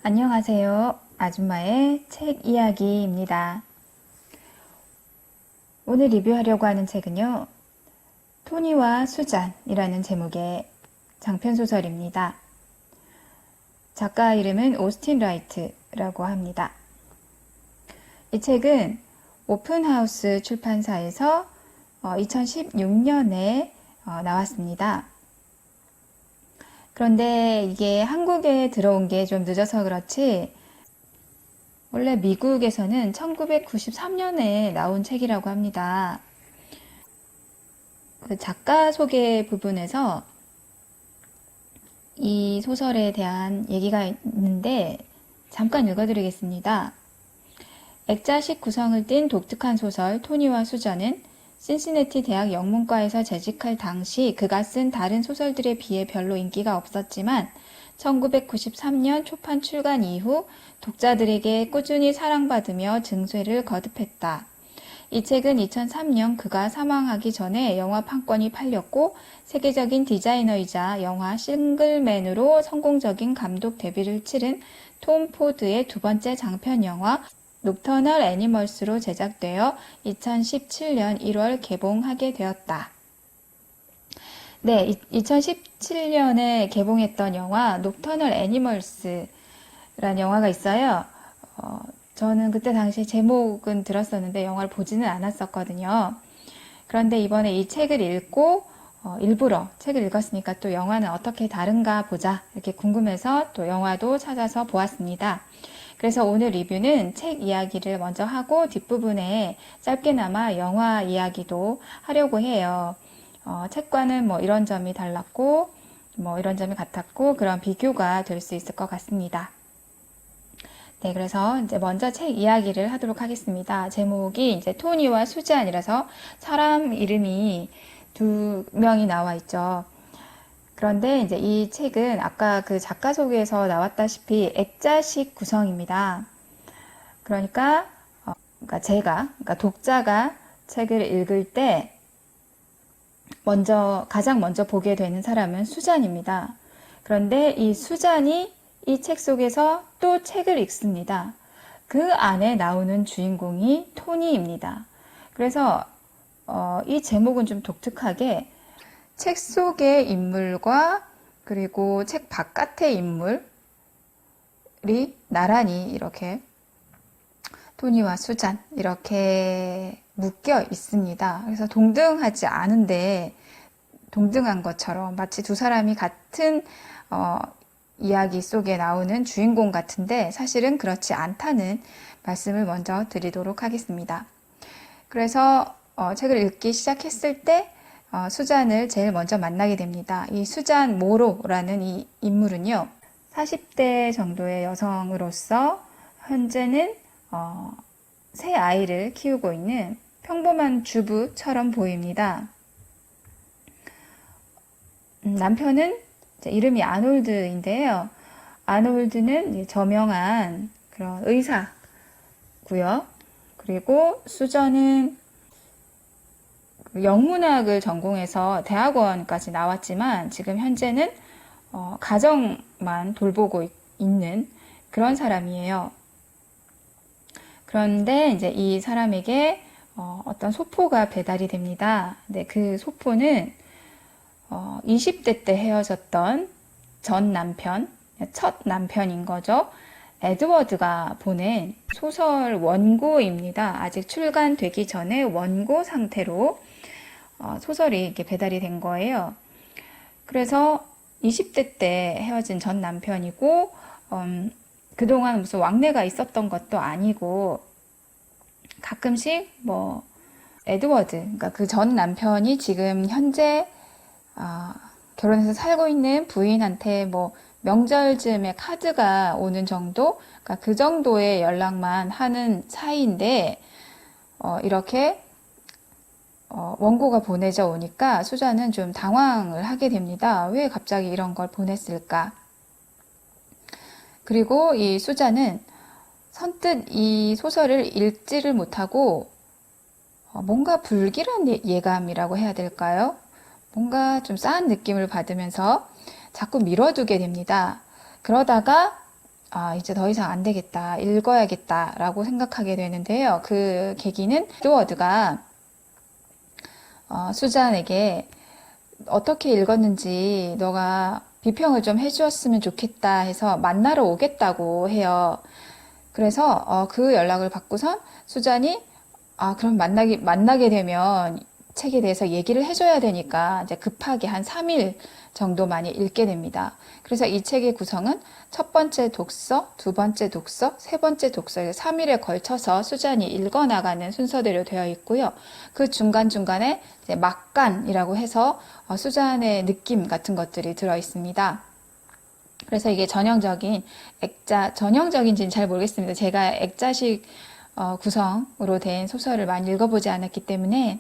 안녕하세요. 아줌마의 책 이야기입니다. 오늘 리뷰하려고 하는 책은요, 토니와 수잔이라는 제목의 장편소설입니다. 작가 이름은 오스틴 라이트라고 합니다. 이 책은 오픈하우스 출판사에서 2016년에 나왔습니다. 그런데 이게 한국에 들어온 게 좀 늦어서 그렇지, 원래 미국에서는 1993년에 나온 책이라고 합니다. 그 작가 소개 부분에서 이 소설에 대한 얘기가 있는데 잠깐 읽어드리겠습니다. 액자식 구성을 띤 독특한 소설 토니와 수저는 신시내티 대학 영문과에서 재직할 당시 그가 쓴 다른 소설들에 비해 별로 인기가 없었지만 1993년 초판 출간 이후 독자들에게 꾸준히 사랑받으며 증세를 거듭했다. 이 책은 2003년 그가 사망하기 전에 영화 판권이 팔렸고 세계적인 디자이너이자 영화 싱글맨으로 성공적인 감독 데뷔를 치른 톰 포드의 두 번째 장편 영화 녹터널 애니멀스로 제작되어 2017년 1월 개봉하게 되었다. 네, 2017년에 개봉했던 영화 녹터널 애니멀스라는 영화가 있어요. 저는 그때 당시 제목은 들었었는데 영화를 보지는 않았었거든요. 그런데 이번에 이 책을 읽고 일부러 책을 읽었으니까 또 영화는 어떻게 다른가 보자 이렇게 궁금해서 또 영화도 찾아서 보았습니다. 그래서 오늘 리뷰는 책 이야기를 먼저 하고 뒷부분에 짧게나마 영화 이야기도 하려고 해요. 책과는 뭐 이런 점이 달랐고 뭐 이런 점이 같았고 그런 비교가 될 수 있을 것 같습니다. 네, 그래서 이제 먼저 책 이야기를 하도록 하겠습니다. 제목이 이제 토니와 수잔이라서 사람 이름이 두 명이 나와 있죠. 그런데 이제 이 책은 아까 그 작가 소개에서 나왔다시피 액자식 구성입니다. 그러니까, 그러니까 독자가 책을 읽을 때 가장 먼저 보게 되는 사람은 수잔입니다. 그런데 이 수잔이 이 책 속에서 또 책을 읽습니다. 그 안에 나오는 주인공이 토니입니다. 그래서 이 제목은 좀 독특하게 책 속의 인물과 그리고 책 바깥의 인물이 나란히 이렇게 토니와 수잔 이렇게 묶여 있습니다. 그래서 동등하지 않은데 동등한 것처럼 마치 두 사람이 같은 이야기 속에 나오는 주인공 같은데 사실은 그렇지 않다는 말씀을 먼저 드리도록 하겠습니다. 그래서 책을 읽기 시작했을 때 수잔을 제일 먼저 만나게 됩니다. 이 수잔 모로라는 이 인물은요, 40대 정도의 여성으로서 현재는 새 아이를 키우고 있는 평범한 주부처럼 보입니다. 남편은 이름이 아놀드인데요. 아놀드는 저명한 그런 의사고요. 그리고 수전은 영문학을 전공해서 대학원까지 나왔지만 지금 현재는 가정만 돌보고 있는 그런 사람이에요. 그런데 이제 이 사람에게 어떤 소포가 배달이 됩니다. 근데 그 소포는 20대 때 헤어졌던 전 남편, 첫 남편인 거죠. 에드워드가 보낸 소설 원고입니다. 아직 출간되기 전에 원고 상태로 소설이 이렇게 배달이 된 거예요. 그래서 20대 때 헤어진 전 남편이고 그동안 무슨 왕래가 있었던 것도 아니고 가끔씩 뭐 에드워드, 그러니까 그 전 남편이 지금 현재 결혼해서 살고 있는 부인한테 뭐 명절쯤에 카드가 오는 정도, 그러니까 그 정도의 연락만 하는 사이인데 이렇게 원고가 보내져 오니까 수잔은 좀 당황을 하게 됩니다. 왜 갑자기 이런 걸 보냈을까? 그리고 이 수잔은 선뜻 이 소설을 읽지를 못하고 뭔가 불길한 예감이라고 해야 될까요? 뭔가 좀 싸한 느낌을 받으면서 자꾸 미뤄두게 됩니다. 그러다가 이제 더 이상 안 되겠다, 읽어야겠다라고 생각하게 되는데요. 그 계기는 에드워드가 수잔에게 어떻게 읽었는지 너가 비평을 좀 해주었으면 좋겠다 해서 만나러 오겠다고 해요. 그래서 그 연락을 받고선 수잔이 그럼 만나게 되면 책에 대해서 얘기를 해줘야 되니까 이제 급하게 한 3일 정도 많이 읽게 됩니다. 그래서 이 책의 구성은 첫 번째 독서, 두 번째 독서, 세 번째 독서, 3일에 걸쳐서 수잔이 읽어나가는 순서대로 되어 있고요. 그 중간중간에 이제 막간이라고 해서 수잔의 느낌 같은 것들이 들어 있습니다. 그래서 이게 전형적인지는 잘 모르겠습니다. 제가 액자식 구성으로 된 소설을 많이 읽어보지 않았기 때문에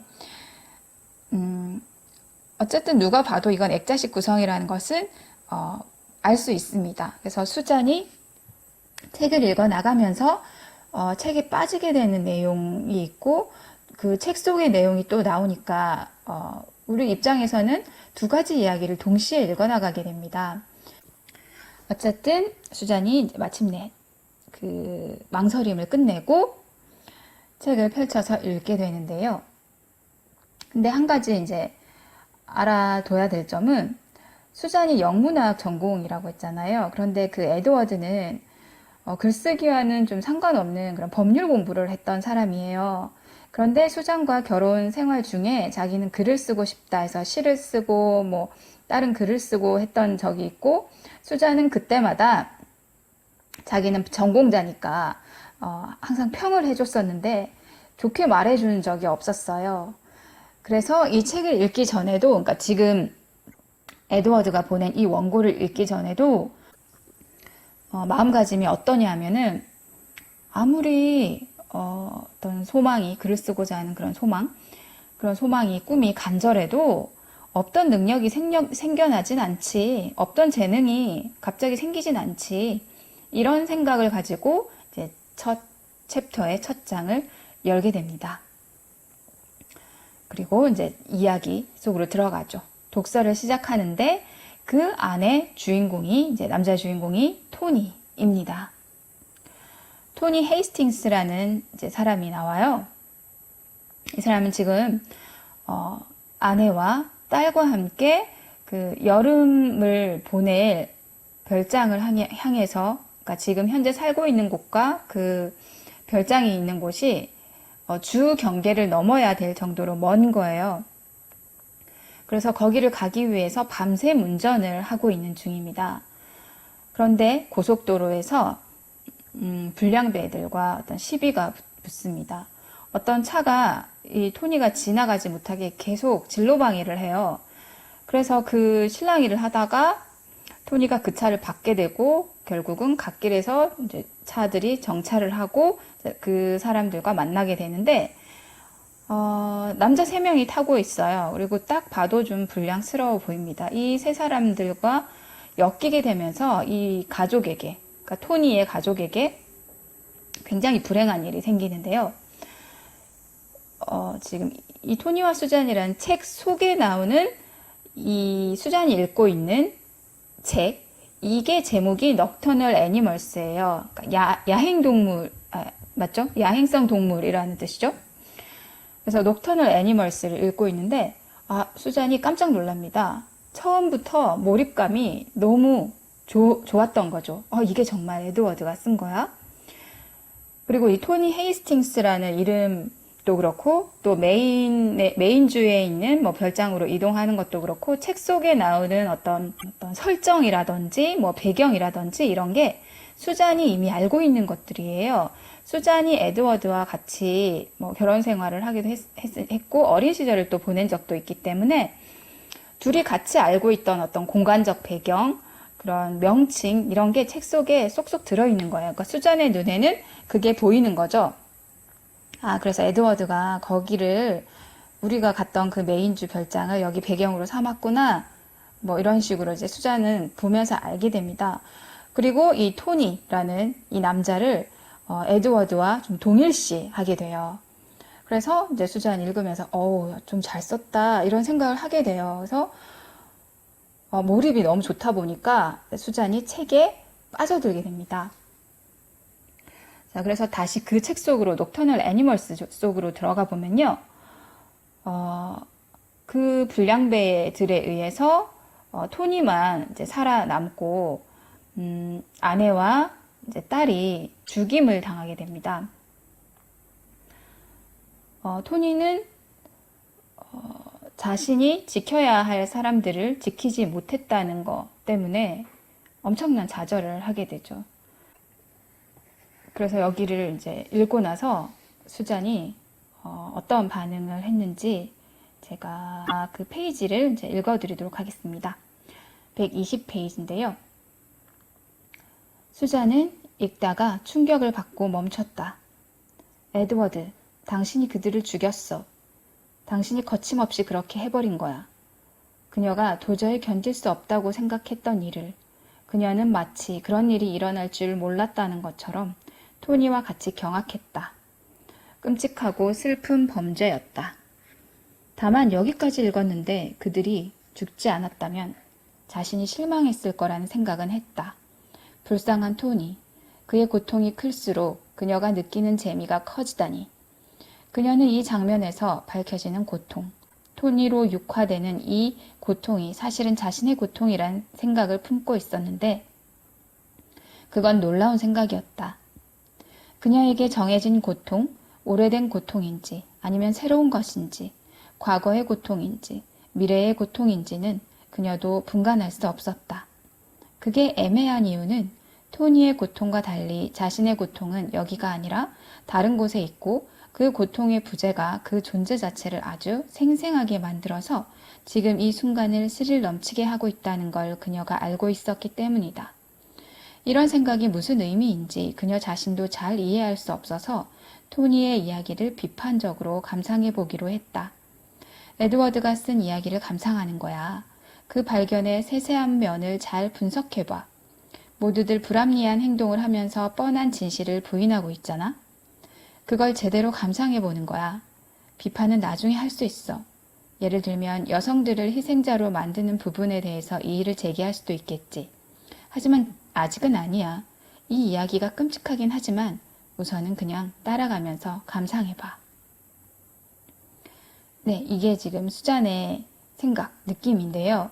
어쨌든 누가 봐도 이건 액자식 구성이라는 것은 알 수 있습니다. 그래서 수잔이 책을 읽어 나가면서 책에 빠지게 되는 내용이 있고 그 책 속의 내용이 또 나오니까 우리 입장에서는 두 가지 이야기를 동시에 읽어 나가게 됩니다. 어쨌든 수잔이 마침내 그 망설임을 끝내고 책을 펼쳐서 읽게 되는데요. 근데 한 가지 이제 알아둬야 될 점은 수잔이 영문학 전공이라고 했잖아요. 그런데 그 에드워드는 글쓰기와는 좀 상관없는 그런 법률 공부를 했던 사람이에요. 그런데 수잔과 결혼 생활 중에 자기는 글을 쓰고 싶다 해서 시를 쓰고 뭐 다른 글을 쓰고 했던 적이 있고 수잔은 그때마다 자기는 전공자니까 항상 평을 해줬었는데 좋게 말해준 적이 없었어요. 그래서 이 책을 읽기 전에도, 그러니까 지금 에드워드가 보낸 이 원고를 읽기 전에도 마음가짐이 어떠냐 하면은 아무리 어떤 소망이, 글을 쓰고자 하는 그런 소망이, 꿈이 간절해도 없던 능력이 생겨나진 않지, 없던 재능이 갑자기 생기진 않지, 이런 생각을 가지고 이제 첫 챕터의 첫 장을 열게 됩니다. 그리고 이제 이야기 속으로 들어가죠. 독서를 시작하는데 그 안에 이제 남자 주인공이 토니입니다. 토니 헤이스팅스라는 이제 사람이 나와요. 이 사람은 지금 아내와 딸과 함께 그 여름을 보낼 별장을 향해서, 그러니까 지금 현재 살고 있는 곳과 그 별장이 있는 곳이 주 경계를 넘어야 될 정도로 먼 거예요. 그래서 거기를 가기 위해서 밤샘 운전을 하고 있는 중입니다. 그런데 고속도로에서 불량배들과 어떤 시비가 붙습니다. 어떤 차가 이 토니가 지나가지 못하게 계속 진로방해를 해요. 그래서 그 실랑이를 하다가 토니가 그 차를 받게 되고 결국은 갓길에서 이제 차들이 정차를 하고 그 사람들과 만나게 되는데 남자 3명이 타고 있어요. 그리고 딱 봐도 좀 불량스러워 보입니다. 이 세 사람들과 엮이게 되면서 이 가족에게, 그러니까 토니의 가족에게 굉장히 불행한 일이 생기는데요. 지금 이 토니와 수잔이라는 책 속에 나오는 이 수잔이 읽고 있는 책, 이게 제목이 넉터널 애니멀스예요. 그러니까 야행동물, 맞죠? 야행성 동물이라는 뜻이죠. 그래서 넉터널 애니멀스를 읽고 있는데 수잔이 깜짝 놀랍니다. 처음부터 몰입감이 너무 좋았던 거죠. 이게 정말 에드워드가 쓴 거야? 그리고 이 토니 헤이스팅스라는 이름도 그렇고 또 메인주에 있는 뭐 별장으로 이동하는 것도 그렇고 책 속에 나오는 어떤 설정이라든지 뭐 배경이라든지 이런 게 수잔이 이미 알고 있는 것들이에요. 수잔이 에드워드와 같이 뭐 결혼 생활을 하기도 했고 어린 시절을 또 보낸 적도 있기 때문에 둘이 같이 알고 있던 어떤 공간적 배경, 그런 명칭 이런 게 책 속에 쏙쏙 들어있는 거예요. 그러니까 수잔의 눈에는 그게 보이는 거죠. 그래서 에드워드가 거기를, 우리가 갔던 그 메인주 별장을 여기 배경으로 삼았구나, 뭐 이런 식으로 이제 수잔은 보면서 알게 됩니다. 그리고 이 토니라는 이 남자를 에드워드와 좀 동일시 하게 돼요. 그래서 이제 수잔 읽으면서 좀 잘 썼다 이런 생각을 하게 돼요. 그래서 몰입이 너무 좋다 보니까 수잔이 책에 빠져들게 됩니다. 자, 그래서 다시 그 책 속으로, 녹터널 애니멀스 속으로 들어가 보면요. 그 불량배들에 의해서 토니만 이제 살아남고 아내와 이제 딸이 죽임을 당하게 됩니다. 토니는 자신이 지켜야 할 사람들을 지키지 못했다는 것 때문에 엄청난 좌절을 하게 되죠. 그래서 여기를 이제 읽고 나서 수잔이 어떤 반응을 했는지 제가 그 페이지를 이제 읽어드리도록 하겠습니다. 120페이지인데요. 수잔은 읽다가 충격을 받고 멈췄다. 에드워드, 당신이 그들을 죽였어. 당신이 거침없이 그렇게 해버린 거야. 그녀가 도저히 견딜 수 없다고 생각했던 일을 그녀는 마치 그런 일이 일어날 줄 몰랐다는 것처럼 토니와 같이 경악했다. 끔찍하고 슬픈 범죄였다. 다만 여기까지 읽었는데 그들이 죽지 않았다면 자신이 실망했을 거라는 생각은 했다. 불쌍한 토니. 그의 고통이 클수록 그녀가 느끼는 재미가 커지다니. 그녀는 이 장면에서 밝혀지는 고통, 토니로 육화되는 이 고통이 사실은 자신의 고통이란 생각을 품고 있었는데 그건 놀라운 생각이었다. 그녀에게 정해진 고통, 오래된 고통인지 아니면 새로운 것인지 과거의 고통인지 미래의 고통인지는 그녀도 분간할 수 없었다. 그게 애매한 이유는 토니의 고통과 달리 자신의 고통은 여기가 아니라 다른 곳에 있고 그 고통의 부재가 그 존재 자체를 아주 생생하게 만들어서 지금 이 순간을 스릴 넘치게 하고 있다는 걸 그녀가 알고 있었기 때문이다. 이런 생각이 무슨 의미인지 그녀 자신도 잘 이해할 수 없어서 토니의 이야기를 비판적으로 감상해 보기로 했다. 에드워드가 쓴 이야기를 감상하는 거야. 그 발견의 세세한 면을 잘 분석해봐. 모두들 불합리한 행동을 하면서 뻔한 진실을 부인하고 있잖아. 그걸 제대로 감상해 보는 거야. 비판은 나중에 할 수 있어. 예를 들면 여성들을 희생자로 만드는 부분에 대해서 이의를 제기할 수도 있겠지. 하지만 아직은 아니야. 이 이야기가 끔찍하긴 하지만 우선은 그냥 따라가면서 감상해봐. 네, 이게 지금 수잔의 생각, 느낌인데요.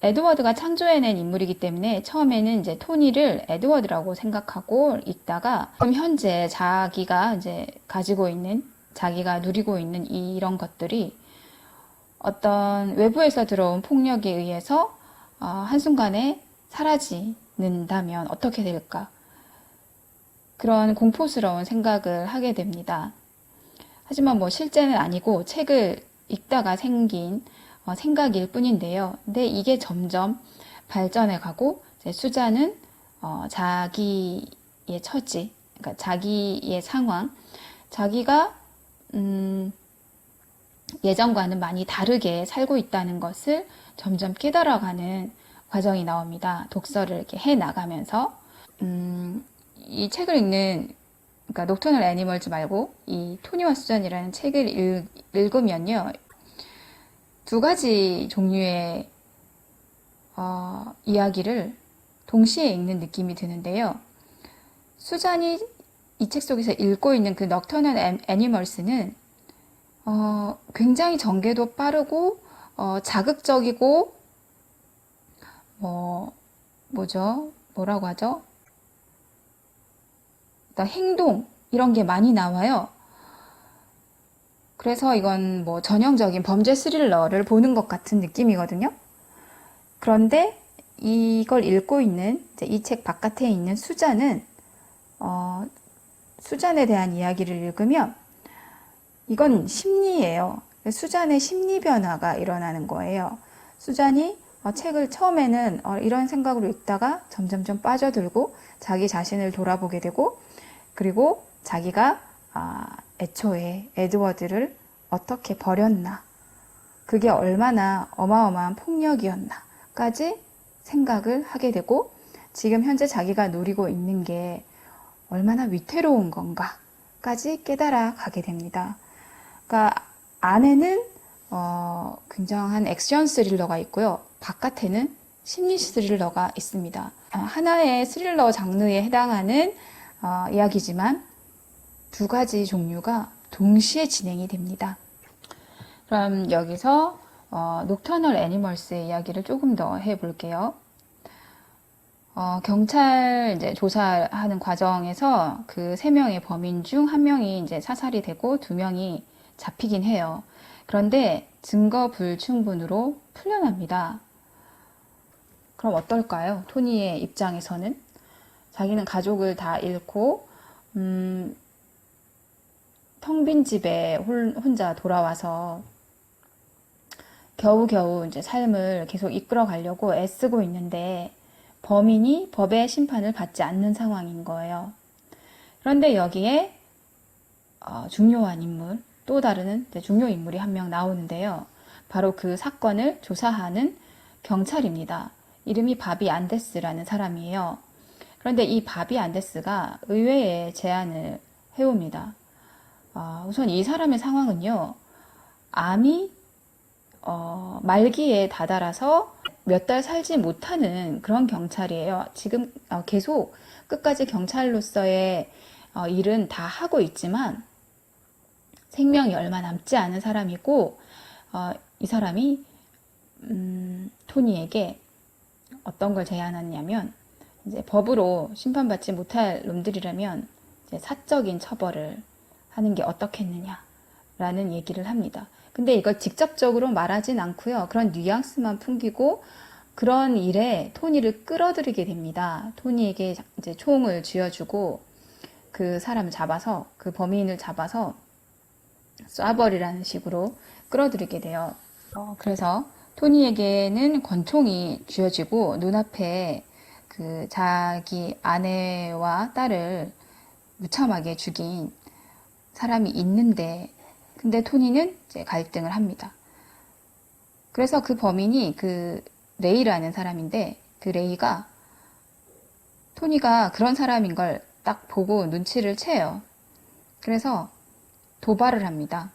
에드워드가 창조해낸 인물이기 때문에 처음에는 이제 토니를 에드워드라고 생각하고 있다가 지금 현재 자기가 이제 가지고 있는, 자기가 누리고 있는 이런 것들이 어떤 외부에서 들어온 폭력에 의해서 한순간에 사라지는다면 어떻게 될까? 그런 공포스러운 생각을 하게 됩니다. 하지만 뭐 실제는 아니고 책을 읽다가 생긴 생각일 뿐인데요. 근데 이게 점점 발전해 가고 수잔은 자기의 처지, 그러니까 자기의 상황, 자기가 예전과는 많이 다르게 살고 있다는 것을 점점 깨달아가는 과정이 나옵니다. 독서를 이렇게 해 나가면서 이 책을 읽는, 그러니까 녹터널 애니멀즈 말고 이 토니와 수잔이라는 책을 읽으면요, 두 가지 종류의 이야기를 동시에 읽는 느낌이 드는데요. 수잔이 이 책 속에서 읽고 있는 그 넉터널 애니멀스는 굉장히 전개도 빠르고 자극적이고 뭐라고 하죠? 행동 이런 게 많이 나와요. 그래서 이건 뭐 전형적인 범죄 스릴러를 보는 것 같은 느낌이거든요. 그런데 이걸 읽고 있는 이 책 바깥에 있는 수잔은 수잔에 대한 이야기를 읽으면 이건 심리예요. 수잔의 심리 변화가 일어나는 거예요. 수잔이 책을 처음에는 이런 생각으로 읽다가 점점점 빠져들고 자기 자신을 돌아보게 되고, 그리고 자기가 애초에 에드워드를 어떻게 버렸나, 그게 얼마나 어마어마한 폭력이었나까지 생각을 하게 되고, 지금 현재 자기가 누리고 있는 게 얼마나 위태로운 건가까지 깨달아 가게 됩니다. 그러니까 안에는 굉장한 액션 스릴러가 있고요, 바깥에는 심리 스릴러가 있습니다. 하나의 스릴러 장르에 해당하는 이야기지만 두 가지 종류가 동시에 진행이 됩니다. 그럼 여기서 녹터널 애니멀스의 이야기를 조금 더 해볼게요. 경찰 이제 조사하는 과정에서 그 3명의 범인 중 1명이 이제 사살이 되고 2명이 잡히긴 해요. 그런데 증거 불충분으로 풀려납니다. 그럼 어떨까요? 토니의 입장에서는 자기는 가족을 다 잃고 텅 빈 집에 혼자 돌아와서 겨우겨우 이제 삶을 계속 이끌어 가려고 애쓰고 있는데 범인이 법의 심판을 받지 않는 상황인 거예요. 그런데 여기에 중요한 인물, 또 다른 중요 인물이 1명 나오는데요. 바로 그 사건을 조사하는 경찰입니다. 이름이 바비 안데스라는 사람이에요. 그런데 이 바비 안데스가 의외의 제안을 해옵니다. 우선 이 사람의 상황은요, 암이 말기에 다다라서 몇 달 살지 못하는 그런 경찰이에요. 지금 계속 끝까지 경찰로서의 일은 다 하고 있지만 생명이 얼마 남지 않은 사람이고, 이 사람이 토니에게 어떤 걸 제안하냐면, 이제 법으로 심판받지 못할 놈들이라면 이제 사적인 처벌을 하는 게 어떻겠느냐라는 얘기를 합니다. 근데 이걸 직접적으로 말하진 않고요. 그런 뉘앙스만 풍기고 그런 일에 토니를 끌어들이게 됩니다. 토니에게 이제 총을 쥐어주고 그 사람을 잡아서, 그 범인을 잡아서 쏴버리라는 식으로 끌어들이게 돼요. 그래서 토니에게는 권총이 쥐어지고 눈앞에 그 자기 아내와 딸을 무참하게 죽인 사람이 있는데, 근데 토니는 이제 갈등을 합니다. 그래서 그 범인이 그 레이라는 사람인데, 그 레이가 토니가 그런 사람인 걸 딱 보고 눈치를 채요. 그래서 도발을 합니다.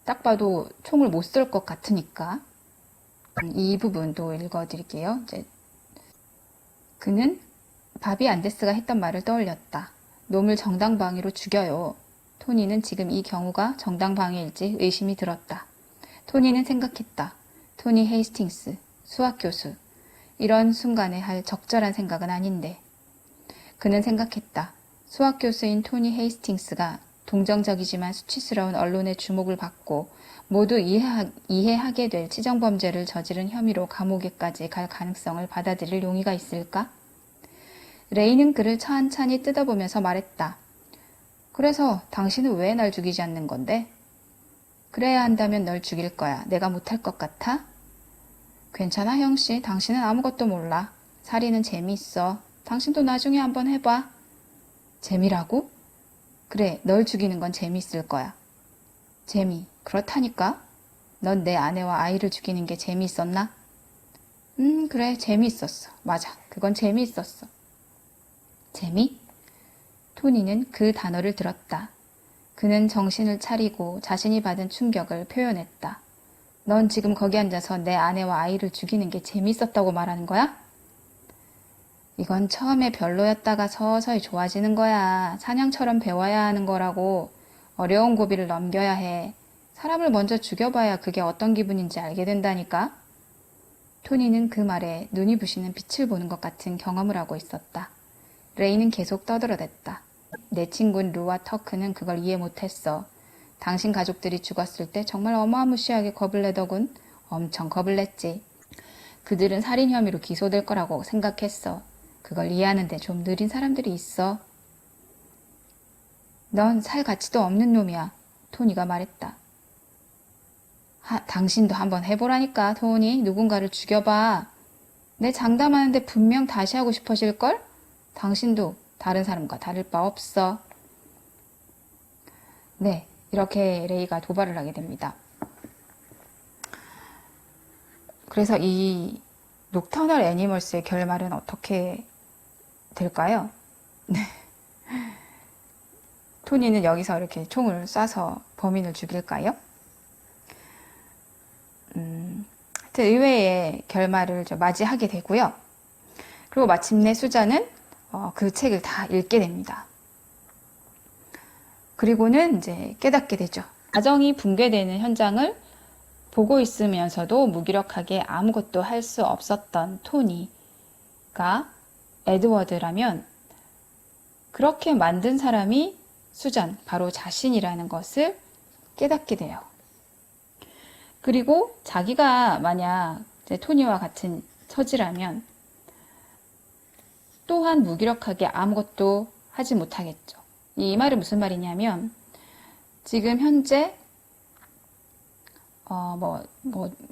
딱 봐도 총을 못 쏠 것 같으니까. 이 부분도 읽어드릴게요. 이제 그는 바비 안데스가 했던 말을 떠올렸다. 놈을 정당방위로 죽여요. 토니는 지금 이 경우가 정당방위일지 의심이 들었다. 토니는 생각했다. 토니 헤이스팅스, 수학교수. 이런 순간에 할 적절한 생각은 아닌데. 그는 생각했다. 수학교수인 토니 헤이스팅스가 동정적이지만 수치스러운 언론의 주목을 받고 모두 이해하게 될 치정범죄를 저지른 혐의로 감옥에까지 갈 가능성을 받아들일 용의가 있을까? 레이는 그를 찬찬히 뜯어보면서 말했다. 그래서 당신은 왜 날 죽이지 않는 건데? 그래야 한다면 널 죽일 거야. 내가 못할 것 같아? 괜찮아, 형씨. 당신은 아무것도 몰라. 살인은 재미있어. 당신도 나중에 한번 해봐. 재미라고? 그래, 널 죽이는 건 재미있을 거야. 재미, 그렇다니까? 넌 내 아내와 아이를 죽이는 게 재미있었나? 그래, 재미있었어. 맞아, 그건 재미있었어. 재미? 토니는 그 단어를 들었다. 그는 정신을 차리고 자신이 받은 충격을 표현했다. 넌 지금 거기 앉아서 내 아내와 아이를 죽이는 게 재미있었다고 말하는 거야? 이건 처음에 별로였다가 서서히 좋아지는 거야. 사냥처럼 배워야 하는 거라고. 어려운 고비를 넘겨야 해. 사람을 먼저 죽여봐야 그게 어떤 기분인지 알게 된다니까. 토니는 그 말에 눈이 부시는 빛을 보는 것 같은 경험을 하고 있었다. 레이는 계속 떠들어댔다. 내 친구인 루와 터크는 그걸 이해 못했어. 당신 가족들이 죽었을 때 정말 어마무시하게 겁을 내더군. 엄청 겁을 냈지. 그들은 살인 혐의로 기소될 거라고 생각했어. 그걸 이해하는데 좀 느린 사람들이 있어. 넌 살 가치도 없는 놈이야. 토니가 말했다. 당신도 한번 해보라니까, 토니. 누군가를 죽여봐. 내 장담하는데 분명 다시 하고 싶어질걸? 당신도 다른 사람과 다를 바 없어. 네, 이렇게 레이가 도발을 하게 됩니다. 그래서 이 녹터널 애니멀스의 결말은 어떻게 될까요? 네. 토니는 여기서 이렇게 총을 쏴서 범인을 죽일까요? 하여튼 의외의 결말을 맞이하게 되고요. 그리고 마침내 수자는 그 책을 다 읽게 됩니다. 그리고는 이제 깨닫게 되죠. 가정이 붕괴되는 현장을 보고 있으면서도 무기력하게 아무것도 할 수 없었던 토니가 에드워드라면 그렇게 만든 사람이 수잔, 바로 자신이라는 것을 깨닫게 돼요. 그리고 자기가 만약 이제 토니와 같은 처지라면 또한 무기력하게 아무것도 하지 못하겠죠. 이 말은 무슨 말이냐면 지금 현재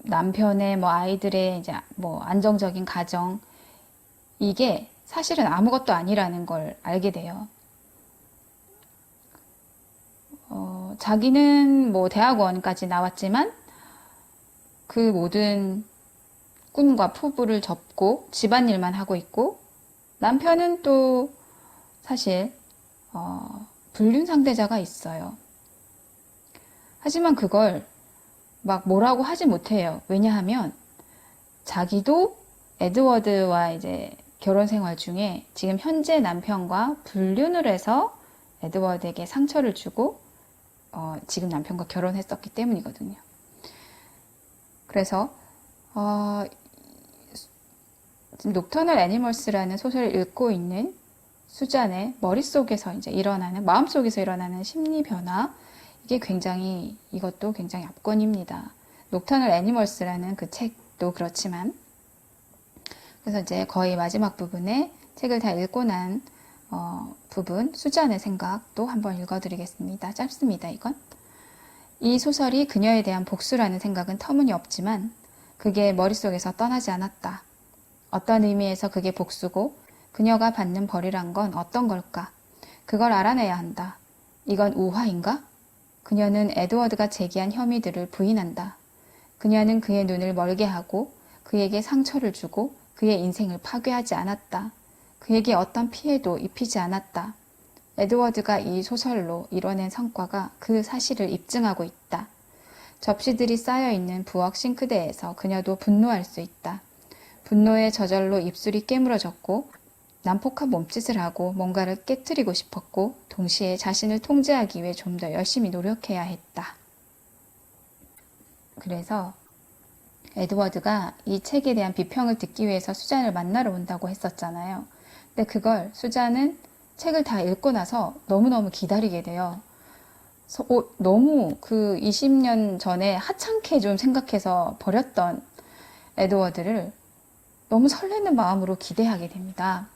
남편의 아이들의 이제 안정적인 가정 이게 사실은 아무것도 아니라는 걸 알게 돼요. 자기는 대학원까지 나왔지만 그 모든 꿈과 포부를 접고 집안일만 하고 있고 남편은 또 사실 불륜 상대자가 있어요. 하지만 그걸 막 뭐라고 하지 못해요. 왜냐하면 자기도 에드워드와 이제 결혼 생활 중에 지금 현재 남편과 불륜을 해서 에드워드에게 상처를 주고 지금 남편과 결혼했었기 때문이거든요. 그래서 녹터널 애니멀스라는 소설을 읽고 있는 수잔의 머릿속에서 이제 일어나는 마음속에서 일어나는 심리 변화 이것도 굉장히 압권입니다. 녹터널 애니멀스라는 그 책도 그렇지만 그래서 이제 거의 마지막 부분에 책을 다 읽고 난 부분 수잔의 생각도 한번 읽어드리겠습니다. 짧습니다. 이건 이 소설이 그녀에 대한 복수라는 생각은 터무니없지만 그게 머릿속에서 떠나지 않았다. 어떤 의미에서 그게 복수고 그녀가 받는 벌이란 건 어떤 걸까? 그걸 알아내야 한다. 이건 우화인가? 그녀는 에드워드가 제기한 혐의들을 부인한다. 그녀는 그의 눈을 멀게 하고 그에게 상처를 주고 그의 인생을 파괴하지 않았다. 그에게 어떤 피해도 입히지 않았다. 에드워드가 이 소설로 이뤄낸 성과가 그 사실을 입증하고 있다. 접시들이 쌓여있는 부엌 싱크대에서 그녀도 분노할 수 있다. 분노에 저절로 입술이 깨물어졌고 난폭한 몸짓을 하고 뭔가를 깨트리고 싶었고 동시에 자신을 통제하기 위해 좀 더 열심히 노력해야 했다. 그래서 에드워드가 이 책에 대한 비평을 듣기 위해서 수잔을 만나러 온다고 했었잖아요. 근데 그걸 수잔은 책을 다 읽고 나서 너무너무 기다리게 돼요. 너무 그 20년 전에 하찮게 좀 생각해서 버렸던 에드워드를 너무 설레는 마음으로 기대하게 됩니다.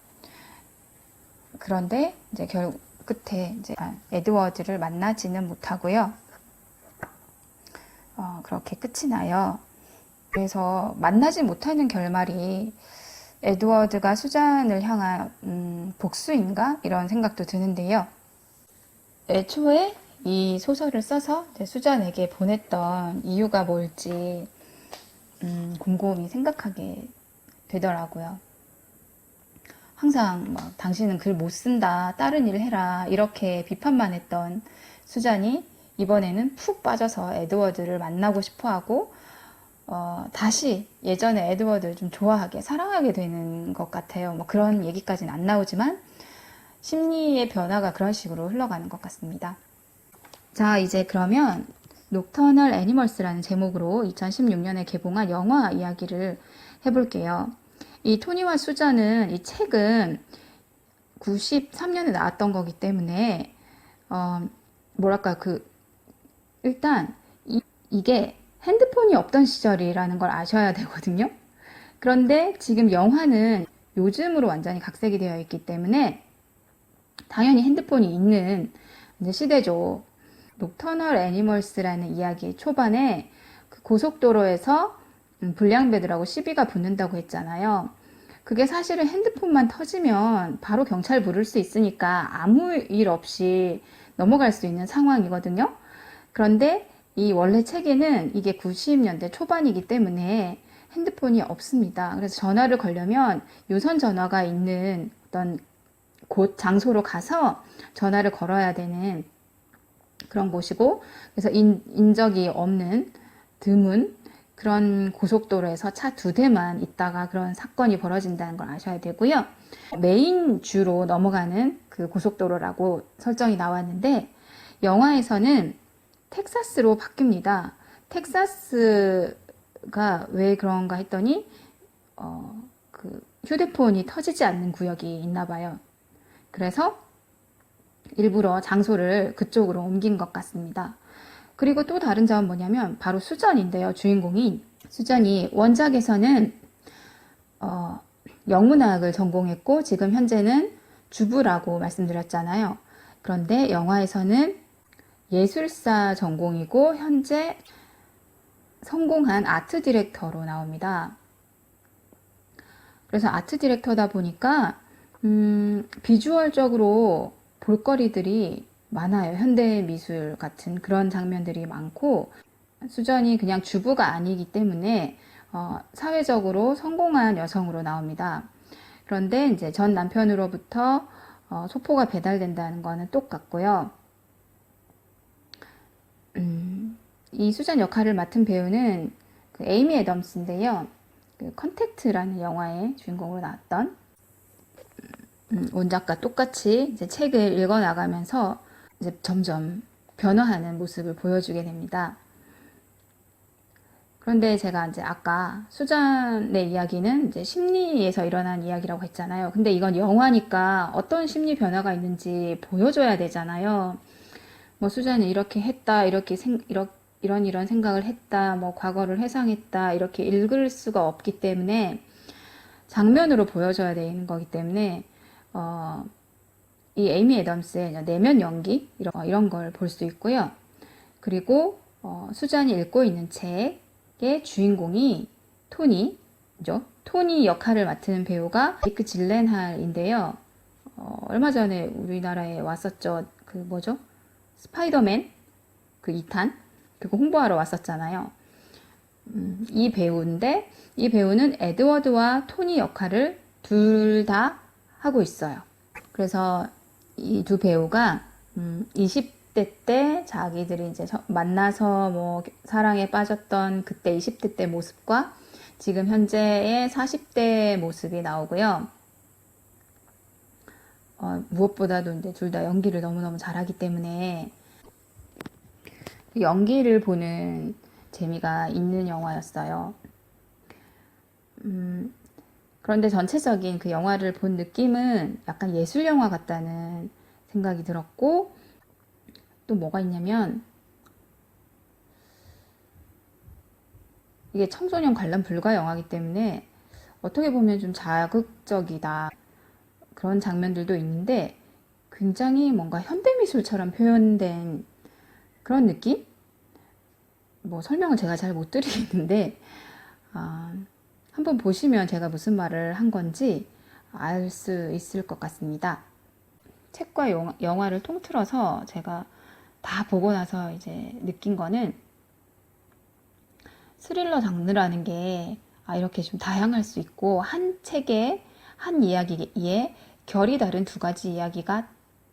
그런데 이제 결국 끝에 이제 에드워드를 만나지는 못하고요. 그렇게 끝이 나요. 그래서 만나지 못하는 결말이 에드워드가 수잔을 향한 복수인가? 이런 생각도 드는데요. 애초에 이 소설을 써서 수잔에게 보냈던 이유가 뭘지 곰곰이 생각하게 되더라고요. 항상 당신은 글 못 쓴다, 다른 일 해라 이렇게 비판만 했던 수잔이 이번에는 푹 빠져서 에드워드를 만나고 싶어하고 다시 예전에 에드워드를 좀 좋아하게 사랑하게 되는 것 같아요. 그런 얘기까지는 안 나오지만 심리의 변화가 그런 식으로 흘러가는 것 같습니다. 자, 이제 그러면 녹터널 애니멀스라는 제목으로 2016년에 개봉한 영화 이야기를 해볼게요. 이 토니와 수잔은 이 책은 93년에 나왔던 거기 때문에 일단 이게 핸드폰이 없던 시절이라는 걸 아셔야 되거든요. 그런데 지금 영화는 요즘으로 완전히 각색이 되어 있기 때문에 당연히 핸드폰이 있는 시대죠. 녹터널 애니멀스라는 이야기 초반에 그 고속도로에서 불량배들하고 시비가 붙는다고 했잖아요. 그게 사실은 핸드폰만 터지면 바로 경찰 부를 수 있으니까 아무 일 없이 넘어갈 수 있는 상황이거든요. 그런데 이 원래 책에는 이게 90년대 초반이기 때문에 핸드폰이 없습니다. 그래서 전화를 걸려면 유선 전화가 있는 어떤 곳 장소로 가서 전화를 걸어야 되는 그런 곳이고, 그래서 인적이 없는 드문 그런 고속도로에서 차 2대만 있다가 그런 사건이 벌어진다는 걸 아셔야 되고요. 메인 주로 넘어가는 그 고속도로라고 설정이 나왔는데 영화에서는 텍사스로 바뀝니다. 텍사스가 왜 그런가 했더니 그 휴대폰이 터지지 않는 구역이 있나 봐요. 그래서 일부러 장소를 그쪽으로 옮긴 것 같습니다. 그리고 또 다른 점은 뭐냐면 바로 수전인데요. 주인공이 수전이 원작에서는 영문학을 전공했고 지금 현재는 주부라고 말씀드렸잖아요. 그런데 영화에서는 예술사 전공이고 현재 성공한 아트 디렉터로 나옵니다. 그래서 아트 디렉터다 보니까 비주얼적으로 볼거리들이 많아요. 현대 미술 같은 그런 장면들이 많고 수전이 그냥 주부가 아니기 때문에 사회적으로 성공한 여성으로 나옵니다. 그런데 이제 전 남편으로부터 소포가 배달된다는 거는 똑같고요. 이 수전 역할을 맡은 배우는 그 에이미 애덤스인데요. 그 컨택트라는 영화의 주인공으로 나왔던 원작과 똑같이 이제 책을 읽어 나가면서 이제 점점 변화하는 모습을 보여주게 됩니다. 그런데 제가 이제 아까 수잔의 이야기는 이제 심리에서 일어난 이야기라고 했잖아요. 근데 이건 영화니까 어떤 심리 변화가 있는지 보여줘야 되잖아요. 뭐 수잔이 이렇게 했다, 이런 생각을 했다, 뭐 과거를 회상했다, 이렇게 읽을 수가 없기 때문에 장면으로 보여줘야 되는 거기 때문에 이 에이미 애덤스의 내면 연기 이런 걸 볼 수 있고요. 그리고 수잔이 읽고 있는 책의 주인공이 토니죠. 토니 역할을 맡은 배우가 제이크 질렌할인데요. 얼마 전에 우리나라에 왔었죠. 그 뭐죠? 스파이더맨 그 2탄 그거 홍보하러 왔었잖아요. 이 배우인데 이 배우는 에드워드와 토니 역할을 둘 다 하고 있어요. 그래서 이 두 배우가 20대 때 자기들이 이제 만나서 뭐 사랑에 빠졌던 그때 20대 때 모습과 지금 현재의 40대 모습이 나오고요. 무엇보다도 이제 둘 다 연기를 너무너무 잘하기 때문에 연기를 보는 재미가 있는 영화였어요. 그런데 전체적인 그 영화를 본 느낌은 약간 예술 영화 같다는 생각이 들었고 또 뭐가 있냐면 이게 청소년 관람 불가 영화이기 때문에 어떻게 보면 좀 자극적이다 그런 장면들도 있는데 굉장히 뭔가 현대미술처럼 표현된 그런 느낌? 뭐 설명을 제가 잘 못 드리겠는데 한번 보시면 제가 무슨 말을 한 건지 알 수 있을 것 같습니다. 책과 영화를 통틀어서 제가 다 보고 나서 이제 느낀 거는 스릴러 장르라는 게 이렇게 좀 다양할 수 있고 한 책에 한 이야기에 결이 다른 두 가지 이야기가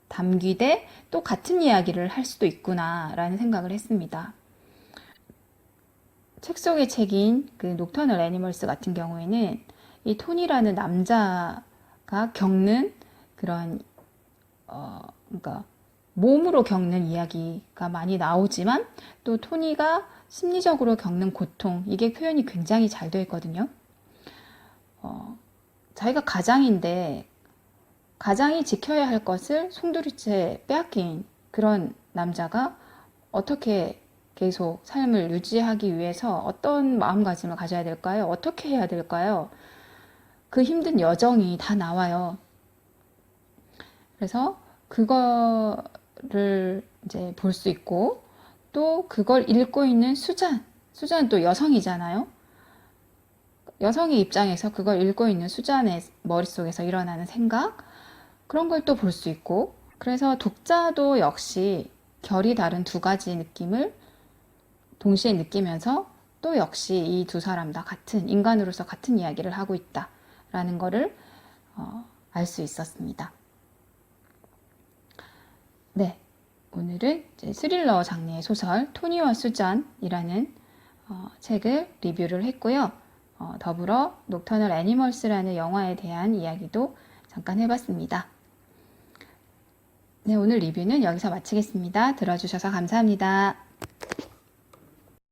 담기되 또 같은 이야기를 할 수도 있구나 라는 생각을 했습니다. 책 속의 책인 그 녹터널 애니멀스 같은 경우에는 이 톤이라는 남자가 겪는 그런 그러니까 몸으로 겪는 이야기가 많이 나오지만 또 토니가 심리적으로 겪는 고통 이게 표현이 굉장히 잘 되어 있거든요. 자기가 가장인데 가장이 지켜야 할 것을 송두리째 빼앗긴 그런 남자가 어떻게 계속 삶을 유지하기 위해서 어떤 마음가짐을 가져야 될까요? 어떻게 해야 될까요? 그 힘든 여정이 다 나와요. 그래서 그거를 이제 볼 수 있고 또 그걸 읽고 있는 수잔은 또 여성이잖아요. 여성의 입장에서 그걸 읽고 있는 수잔의 머릿속에서 일어나는 생각 그런 걸 또 볼 수 있고 그래서 독자도 역시 결이 다른 두 가지 느낌을 동시에 느끼면서 또 역시 이 두 사람 다 같은 인간으로서 같은 이야기를 하고 있다라는 거를 알 수 있었습니다. 네, 오늘은 이제 스릴러 장르의 소설 토니와 수잔이라는 책을 리뷰를 했고요. 더불어 녹터널 애니멀스라는 영화에 대한 이야기도 잠깐 해봤습니다. 네, 오늘 리뷰는 여기서 마치겠습니다. 들어주셔서 감사합니다.